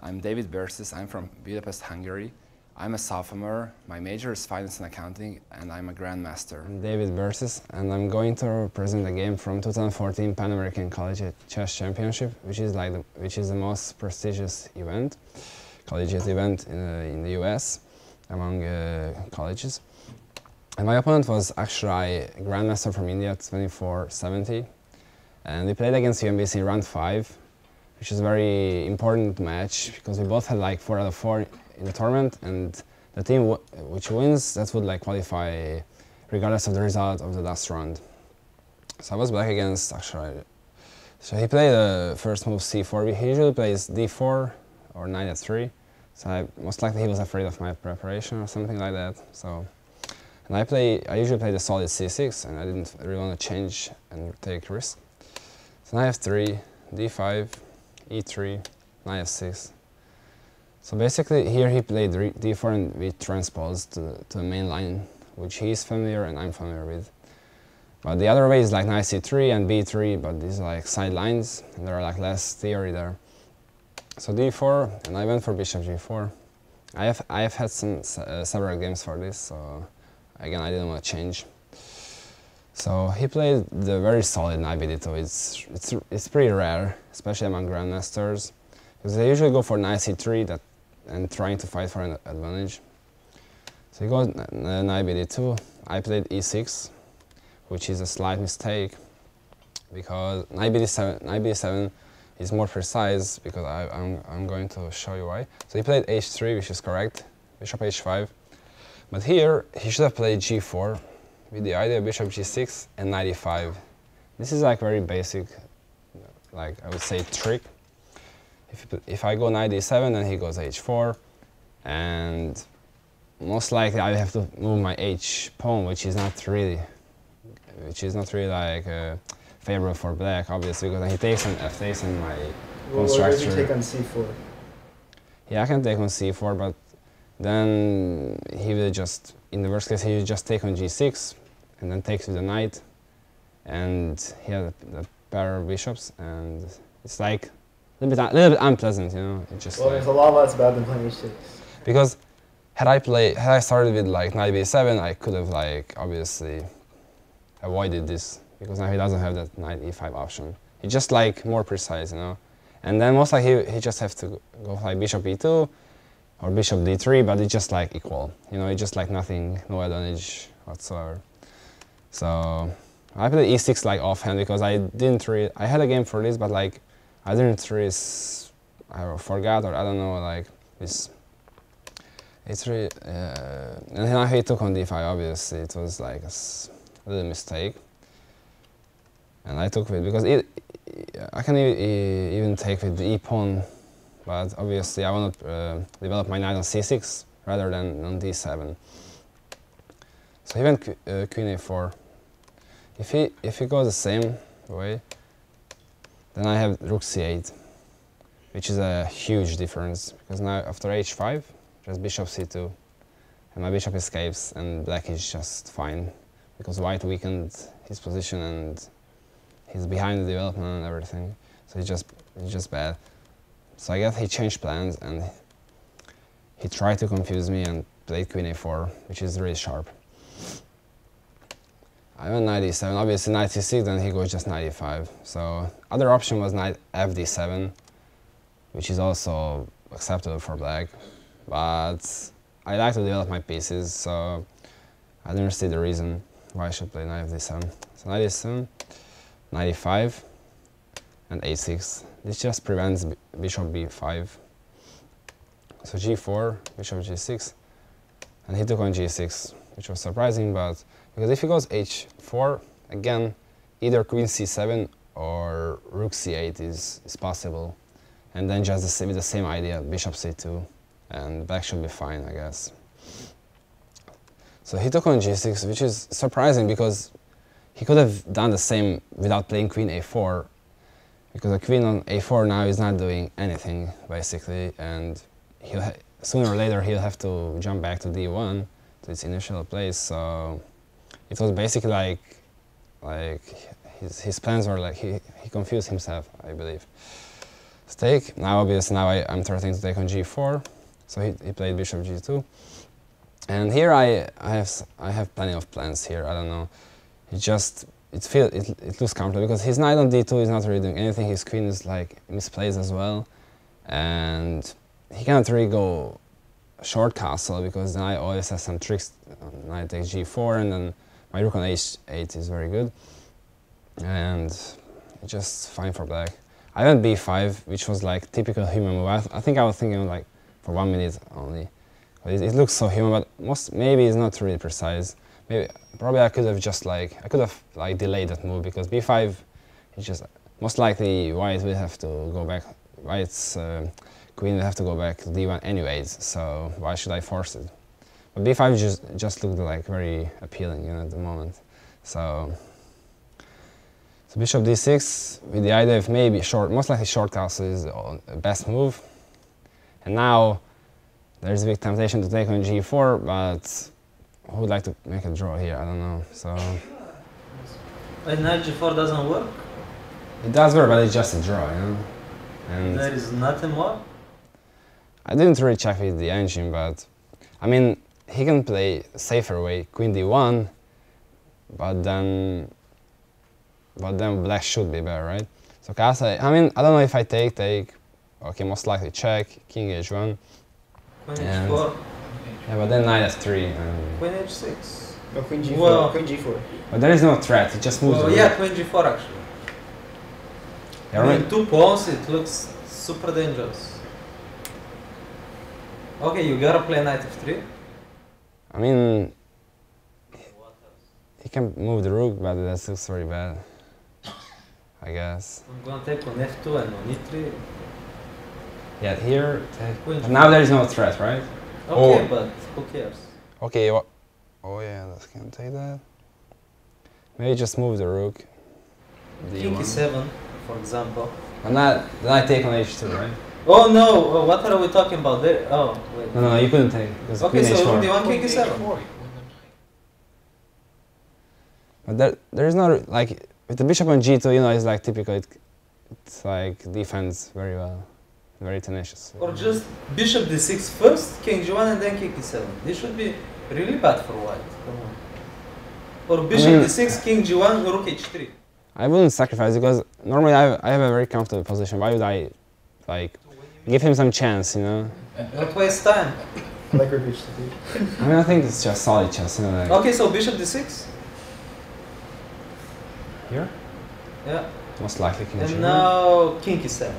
I'm David Bersis. I'm from Budapest, Hungary. I'm a sophomore. My major is finance and accounting, and I'm a grandmaster. I'm David Bersis, and I'm going to present a game from 2014 Pan American Collegiate Chess Championship, which is the most prestigious event, collegiate event in the US among colleges. And my opponent was Akshay, grandmaster from India, 2470, and we played against UMBC in round 5, which is a very important match because we both had like 4 out of 4 in the tournament, and the team which wins, that would like qualify regardless of the result of the last round. So I was black against Akshay. So he played the first move c4. He usually plays d4 or knight f3. So most likely he was afraid of my preparation or something like that. So, and I usually play the solid c6, and I didn't really want to change and take risk. So knight f3, d5, e3, knight f6. So basically here he played d4 and we transposed to the main line, which he is familiar and I'm familiar with. But the other way is like knight c3 and b3, but these are like side lines and there are like less theory there. So d4, and I went for bishop g4. I have had several games for this, so again I didn't want to change. So he played the very solid knight bd2. It's pretty rare, especially among grandmasters, because they usually go for knight c3 and trying to fight for an advantage. So he goes knight bd2. I played e6, which is a slight mistake because knight bd7 is more precise, because I'm going to show you why. So he played h3, which is correct, bishop h5. But here he should have played g4 with the idea of bishop g6 and knight e5. This is like very basic, like I would say, trick. If I go knight d7, then he goes h4, and most likely I have to move my h pawn, which is not really like favorable for black, obviously, because he takes on f8 and my pawn structure. What if you take on c4? Yeah, I can take on c4, but then he will just, in the worst case, he will just take on g6 and then takes with the knight, and he has a pair of bishops, and it's like a little bit unpleasant, you know. It's just well, there's a lot less bad than playing h6. Because had I started with like knight b7, I could have like obviously avoided this, because now he doesn't have that knight e5 option. He's just like more precise, you know. And then most likely he just have to go like bishop e2 or bishop d3, but it's just like equal, you know. It's just like nothing, no advantage whatsoever. So I played e6 like offhand because I had a game for this, but like I didn't risk, I forgot, or I don't know, like this. It's really, and then he took on d5. Obviously, it was like a little mistake, and I took it because I can even take with the e pawn, but obviously I want to develop my knight on c6 rather than on d7. So he went queen a4. If he goes the same way, then I have rook c8, which is a huge difference, because now after h5, just bishop c2, and my bishop escapes, and black is just fine, because white weakened his position and he's behind the development and everything, so it's just bad. So I guess he changed plans and he tried to confuse me and played queen a4, which is really sharp. I went knight e7, obviously knight c6, then he goes just knight e5. So other option was knight fd7, which is also acceptable for black, but I like to develop my pieces, so I didn't see the reason why I should play knight fd7. So knight e7, knight e5, and a6. This just prevents bishop b5. So g4, bishop g6, and he took on g6, which was surprising, but because if he goes h4, again, either queen c7 or rook c8 is possible. And then just with the same idea, bishop c2, and black should be fine, I guess. So he took on g6, which is surprising because he could have done the same without playing queen a4, because the queen on a4 now is not doing anything, basically, and sooner or later he'll have to jump back to d1, to its initial place, so it was basically like his plans were like, he confused himself, I believe. take. Now obviously I'm threatening to take on g4, so he played bishop g2. And here I have plenty of plans here. I don't know. It looks comfortable because his knight on d2 is not really doing anything. His queen is like misplaced as well, and he cannot really go short castle because the knight always has some tricks. Knight takes g4, and then my rook on h8 is very good, and it's just fine for black. I went b5, which was like typical human move. I think I was thinking like for 1 minute only. It looks so human, but maybe it's not really precise. Probably I could have delayed that move because b5 is just most likely white will have to go back. White's queen will have to go back to d1 anyways. So why should I force it? But b5 just looked like very appealing, you know, at the moment. So bishop d6 with the idea of maybe most likely short castle is the best move. And now there's a big temptation to take on g4, but who would like to make a draw here? I don't know. So And knight g4 doesn't work? it does work, but it's just a draw, you know. And There is nothing more? I didn't really check with the engine, but I mean he can play a safer way, queen d1, but then black should be better, right? So castle. I mean I don't know if I take. Okay, most likely check, king h1. Queen And- h4, Yeah, but then knight f3. queen h6. No, queen g4. Well- Queen g4. But there is no threat. It just moves. Oh the yeah, rook. queen g4 actually. Yeah, I right. mean, 2 pawns, it looks super dangerous. Okay, you gotta play knight f3. I mean, he can move the rook, but that looks very bad. I guess. I'm gonna take on f2 and on e3. Yeah, here. Queen But now there is no threat, right? Okay, Oh. but who cares? Okay. Oh yeah, that can take that. Maybe just move the rook. King D1. e7, for example. And then I take on h2, right? Oh no, what are we talking about there? Oh, wait. No, you couldn't take. Because Okay, queen so h4. rook d1, king e7. But there is no like with the bishop on g2, you know, it's like typical. It's like defends very well, very tenacious. Or just bishop d6 first, king g1 and then king e7. This should be really bad for white. Come on. Or bishop mean- d6, king g1, rook h3. I wouldn't sacrifice because normally I have a very comfortable position. Why would I like give him some chance, you know? Don't waste time. I like rook h3. I mean, I think it's just solid chess, you know, like Okay, so bishop d6. here. Yeah. Most likely king And g1. now king e7.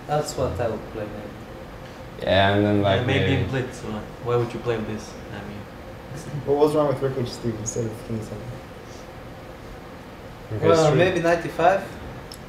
That's what I would play maybe. Yeah, and then like Yeah, maybe blitz. Why would you play this? I mean, What was wrong with rook h3 instead of king e7? Well, maybe 95.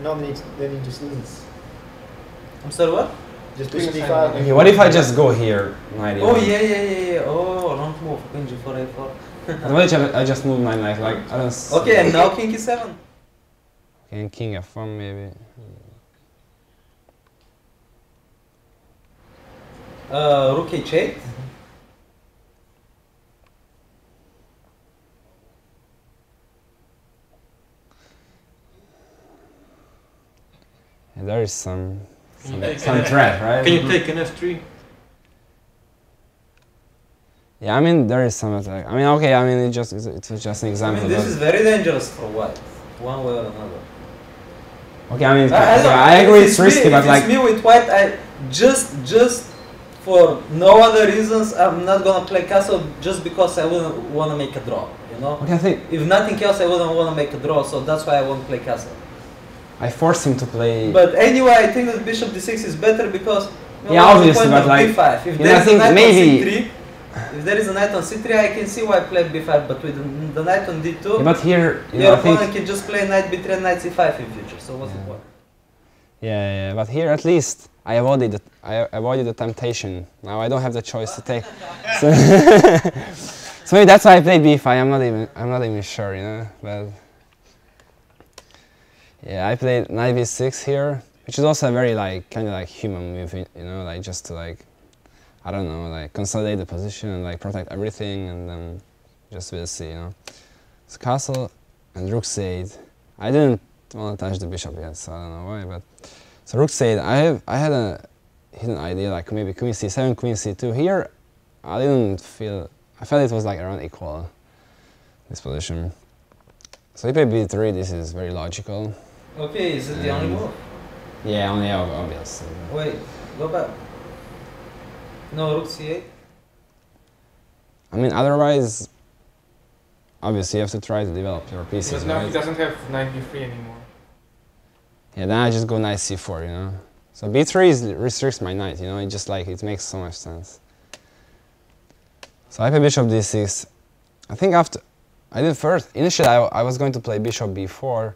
No, then he just loses. I'm sorry, what? Just bishop d5. Okay, what if I just go here, knight Oh, e1? yeah. Oh, wrong move. Queen g4, a4. And what if I just move my knight, like I don't. Okay, and now king e7. Okay, and king f1 maybe. Rook h8. And there is some Can you take some an threat, right? can you take an f3? Yeah, I mean there is some attack. I mean, okay, I mean it was just an I example. mean, this but- is very dangerous for white, one way or another. Okay, I mean, I don't- I agree if it's risky, me, but if like, it's me with white, I just for no other reasons, I'm not gonna play castle just because I wouldn't want to make a draw. You know, okay, I think if nothing else, I wouldn't want to make a draw, so that's why I won't play castle. I forced him to play. But anyway, I think that bishop d6 is better because you know, Yeah, what's the obviously, point but of like, b5. If you know, there I is a think knight maybe- on c3, if there is a knight on c3, I can see why I play b5. But with the knight on d2, Yeah, but here, you know, your I think. opponent can just play knight b3 and knight c5 in future. So what's the Yeah. point? Yeah, but here at least I avoided the temptation. Now I don't have the choice to take. So, so maybe that's why I played b5. I'm not even sure, you know. But yeah, I played knight b6 here, which is also a very like kind of like human move, you know, like just to like I don't know, like consolidate the position and like protect everything, and then just we'll see, you know. So castle and rook c8. I didn't want to touch the bishop yet, so I don't know why, but So rook c8, I had a hidden idea like maybe queen c7, queen c2. Here, I felt it was like around equal, this position. So he played b3, this is very logical. Okay, is it the only move? Yeah, only obvious. Wait, go back. No, rook c8. I mean, otherwise, obviously you have to try to develop your pieces, Because now he right? doesn't have knight b3 anymore. Yeah, then I just go knight c4, you know? So b3 restricts my knight, you know? It just like, it makes so much sense. So I play bishop d6. I think after, initially I was going to play bishop b4,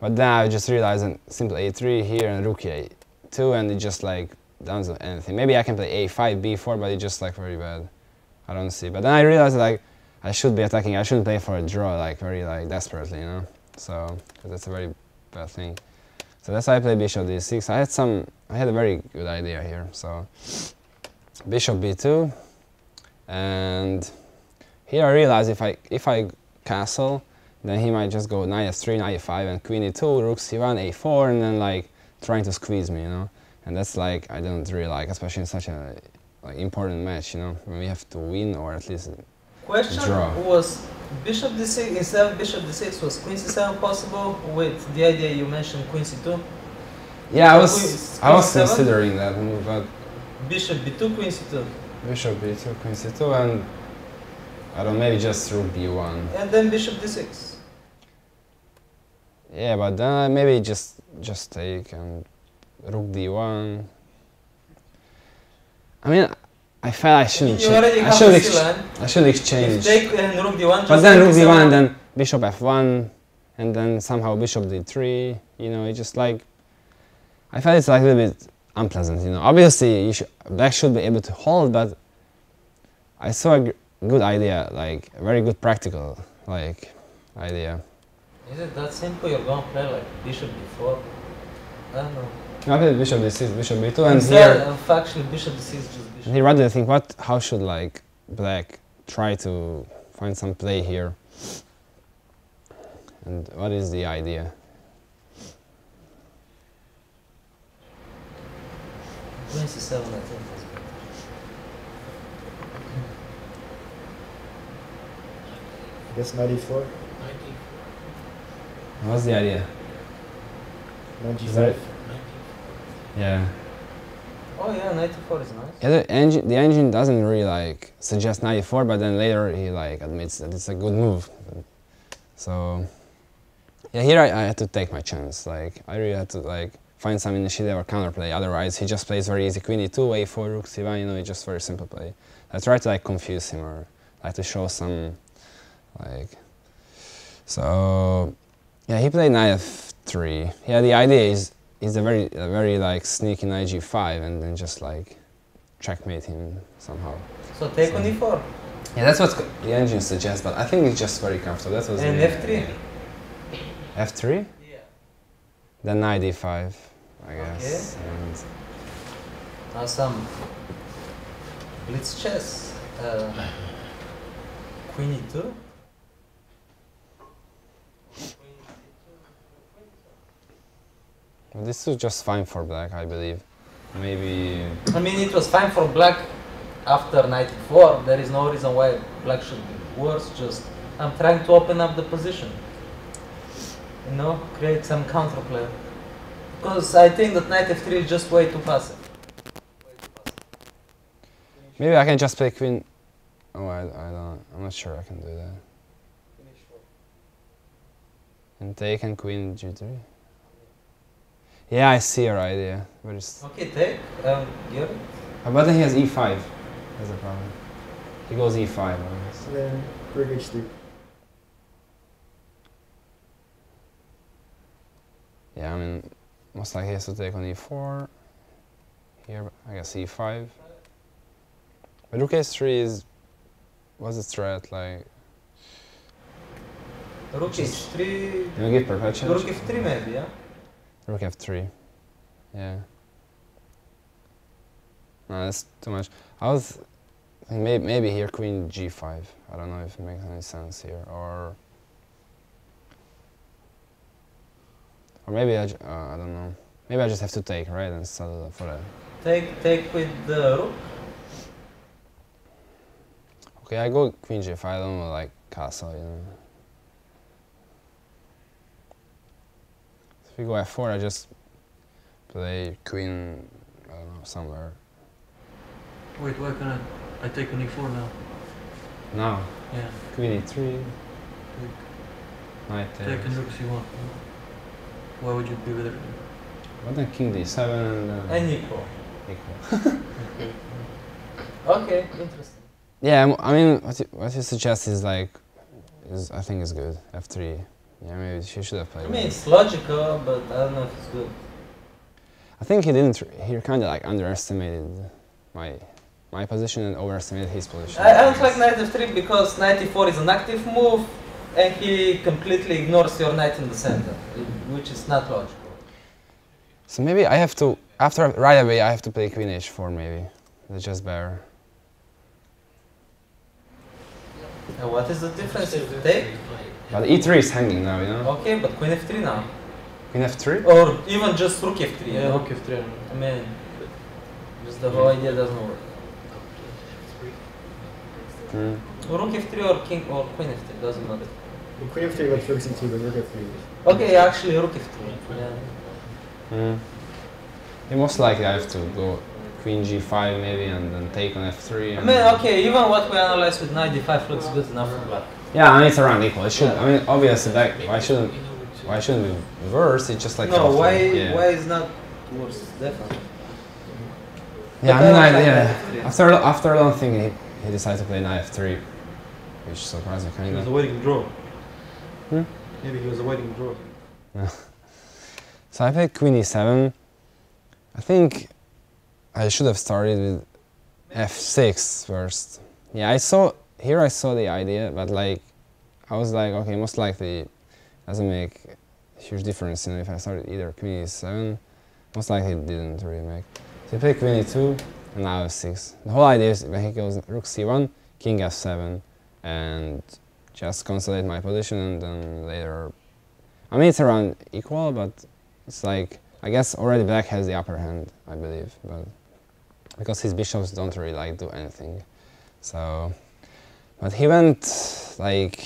but then I just realized that simply a3 here and rook a2, and it just like doesn't do anything. Maybe I can play a5, b4, but it's just like very bad. I don't see. But then I realized like I should be attacking. I shouldn't play for a draw like very like desperately, you know. So because that's a very bad thing. So that's why I played bishop d6. I had a very good idea here. So bishop b2, and here I realized if I castle, then he might just go knight f3, knight f5, and queen e2, rook c1, a4, and then like trying to squeeze me, you know. And that's like I don't really like, especially in such a like important match, you know, when we have to win or at least Question draw. was bishop d6 instead of bishop d6 was queen c7 possible with the idea you mentioned queen c2? Yeah, I was Queen c7? considering that move, but Bishop b2, queen c2, bishop b2, queen c2, and I don't know, maybe just rook b1. and then bishop d6. Yeah, but then maybe just take and rook d1. I mean, I felt I shouldn't You already change. have the c-line. I should If exchange. take and rook d1, just But then take rook c7. d1 and then bishop f1, and then somehow bishop d3. You know, it just like I felt it's like a little bit unpleasant. You know, obviously black should be able to hold, but I saw a good idea, like a very good practical like idea. Is it that simple? You're gonna play like bishop b4? I don't know. I played bishop d6, bishop b2, and Instead here. of actually bishop d6, just bishop. And here, what do you think? How should like black try to find some play here? And what is the idea? Queen c7, I think. is better. I guess knight e4, What's the idea? knight Is that- g5. Yeah. Oh yeah, knight e4 is nice. Yeah, the engine doesn't really like suggest 94, but then later he like admits that it's a good move. So yeah, here I had to take my chance. Like I really had to like find some initiative or counterplay. Otherwise, he just plays very easy queen e2, a4, rook c1. You know, it's just very simple play. I tried to like confuse him or like to show some like. So yeah, he played knight f3. Yeah, the idea is a very like sneaky knight g5 and then just like checkmate him somehow. So take on e4. Yeah, that's what the engine suggests, but I think it's just very comfortable. That was And the- f3? F3? Yeah. Then knight d5, I guess. Okay. And Now some blitz chess. Queen e2. this was just fine for black, I believe. Maybe. I mean, it was fine for black after knight e4. There is no reason why black should be worse. Just I'm trying to open up the position. You know, create some counterplay. Because I think that knight f3 is just way too passive. Maybe I can just play queen. Oh, I don't. I'm not sure I can do that. And take and queen g3. Yeah, I see your idea. But it's. Okay, take. Get it. But then he has e5. That's the problem. He goes e5. I guess. And then rook h3. Yeah, I mean, most likely he has to take on e4. Here, I guess e5. But rook h3 what's the threat like? Rook h3. You give perpetual. Rook f3 maybe, yeah? Rook f3. Yeah. No, that's too much. I was thinking maybe here queen g5. I don't know if it makes any sense here, or maybe I don't know. maybe I just have to take, right, and settle for that. Take with the rook. Okay, I go queen g5, I don't know, like castle, you know. If we go f4, I just play queen, I don't know, somewhere. Wait, why can't I take on e4 now? Now, Yeah. queen e3, knight Take and takes. rook c1. Why would you be with it? But then king d7 And equal. equal. Okay, interesting. Yeah, I mean, what you suggest is like, I think is good. f3. Yeah, maybe she should have played. I mean, that. it's logical, but I don't know if it's good. I think he kind of like underestimated my position and overestimated his position. I don't like knight f3 because knight e4 is an active move, and he completely ignores your knight in the center, which is not logical. So maybe I have to, right away, I have to play queen h4 maybe. That's just better. And what is the difference if you take? But e3 is hanging now, you know? Okay, but queen f3 now. Queen f3? Or even just rook f3. you Yeah, know? rook f3. I mean, just the whole idea doesn't work. Mm. Rook f3 or king or queen f3 doesn't matter. Well, queen f3 looks rook c2, but rook f3. Okay, actually rook f3. Yeah. Mm. Yeah, most likely I have to go queen g5 maybe and then take on f3. I And mean, okay, even what we analyzed with knight d5 looks good enough for black. yeah, I mean it's around equal. It should. I mean, obviously, like, why shouldn't it be worse? It's just like No, after- why yeah. is not worse? Definitely. Yeah, I But mean, I don't yeah. like knight f3. After a long thing, he decided to play knight f3, which surprised me kind He was of. awaiting draw. Hmm? Maybe he was awaiting draw. So I played queen e7. I think I should have started with f6 first. Yeah, I saw the idea, but like I was like, okay, most likely doesn't make a huge difference, you know, if I started either queen e7. Most likely it didn't really make. So I played queen e2 and now f6. The whole idea is when he goes rook c1, king f7, and just consolidate my position, and then later. I mean, it's around equal, but it's like, I guess already black has the upper hand, I believe, but because his bishops don't really like do anything. So, but he went like,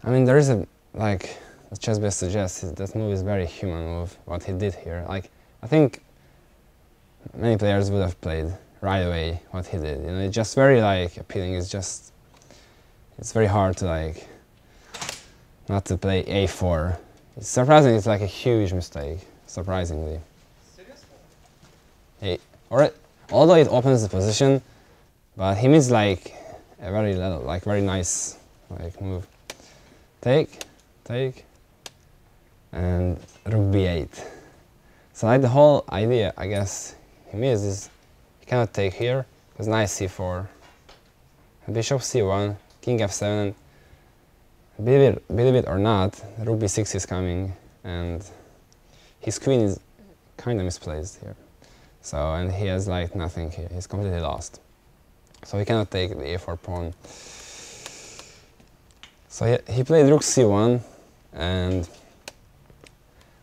I mean, there is a, like, as ChessBase suggests, that move is very human move, what he did here. Like, I think many players would have played right away what he did. You know, it's just very like appealing. It's just, it's very hard to like, not to play a4. It's surprising, it's like a huge mistake, surprisingly. Although it opens the position, but he means like a very little, like very nice like move. Take, and rook b8. So like the whole idea, I guess, he means is he cannot take here because knight c4, bishop c1, king f7. Believe it or not, rook b6 is coming, and his queen is kind of misplaced here. So, and he has like nothing here, he's completely lost. So he cannot take the a4 pawn. So he played rook c1, and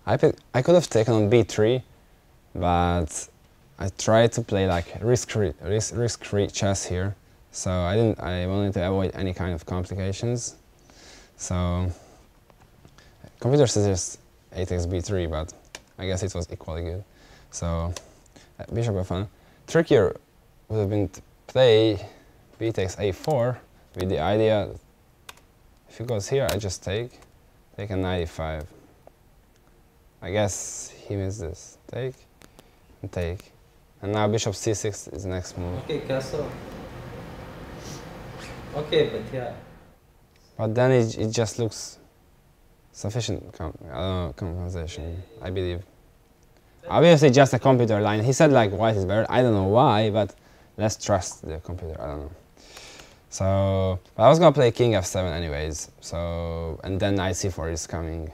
I could have taken on b3, but I tried to play like risk-free chess here. So I wanted to avoid any kind of complications. So computer suggests a takes b3, but I guess it was equally good. So bishop f1. Trickier would have been to play b takes a4 with the idea that if he goes here, I just take a knight e5. I guess he means this. Take and take. And now bishop c6 is the next move. Okay, castle. Okay, but yeah. But then it just looks sufficient compensation, I believe. Obviously just a computer line. He said like white is better. I don't know why, but let's trust the computer. I don't know. So, but I was gonna play king f7 anyways. So, and then knight c4 is coming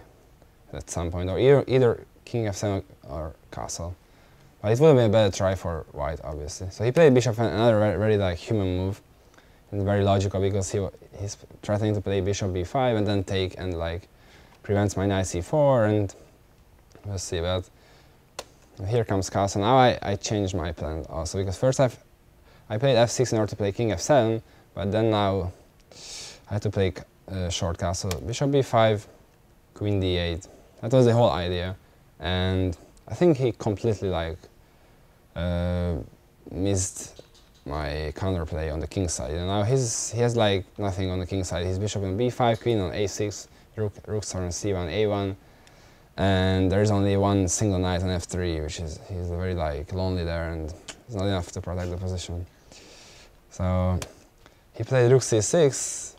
at some point, or either king f7 or castle. But it would have been a better try for white, obviously. So he played bishop f7, another very like human move. And very logical because he's threatening to play bishop b5 and then take and like prevents my knight c4, and we'll see. But And here comes castle. Now I changed my plan also, because first I played f6 in order to play king f7, but then now I had to play short castle. Bishop b5, queen d8. That was the whole idea, and I think he completely like missed my counterplay on the king side. And now he has like nothing on the king side. His bishop on b5, queen on a6, rooks are on c1, a1, and there is only one single knight on f3, which is he's very like lonely there, and it's not enough to protect the position. So he played rook c6.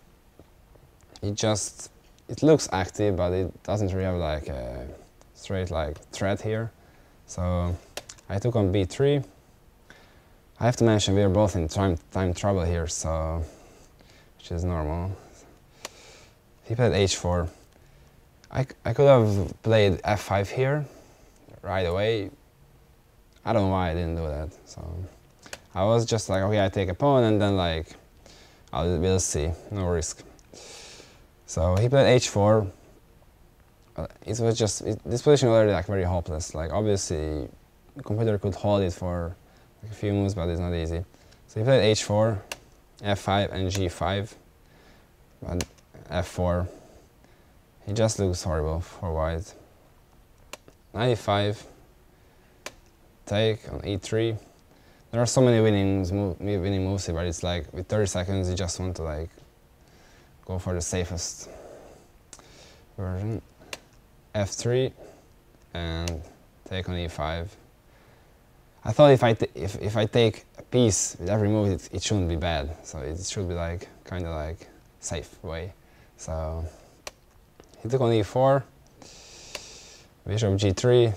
It looks active, but it doesn't really have like a straight like threat here. So I took on b3. I have to mention we are both in time trouble here, so which is normal. He played h4. I could have played f5 here right away. I don't know why I didn't do that. So I was just like, okay, I take a pawn and then like we'll see, no risk. So he played h4. It was just this position was already like very hopeless. Like obviously, the computer could hold it for like a few moves, but it's not easy. So he played h4, f5, and g5. But f4, he just looks horrible for white. Knight e5, take on e3. There are so many winning moves here, but it's like with 30 seconds, you just want to like go for the safest version. f3 and take on e5. I thought if I take a piece with every move, it shouldn't be bad. So it should be like kind of like safe way. So he took on e4, bishop g3.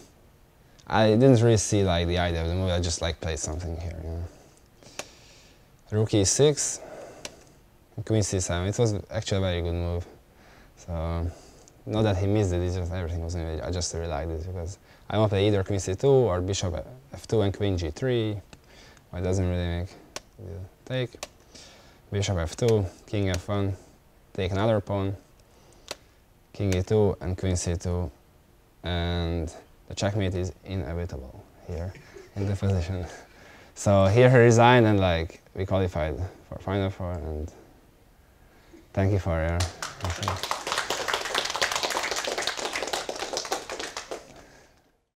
I didn't really see like the idea of the move. I just like played something here. You know. Rook e6, queen c7. It was actually a very good move. So not that he missed it. It's just everything was. I just really liked it because I want to play either queen c2 or bishop f2 and queen g3. It doesn't really make take. Bishop f2, king f1, take another pawn, king e2 and queen c2, and the checkmate is inevitable here in the position. So here he resigned and like we qualified for Final Four, and thank you for your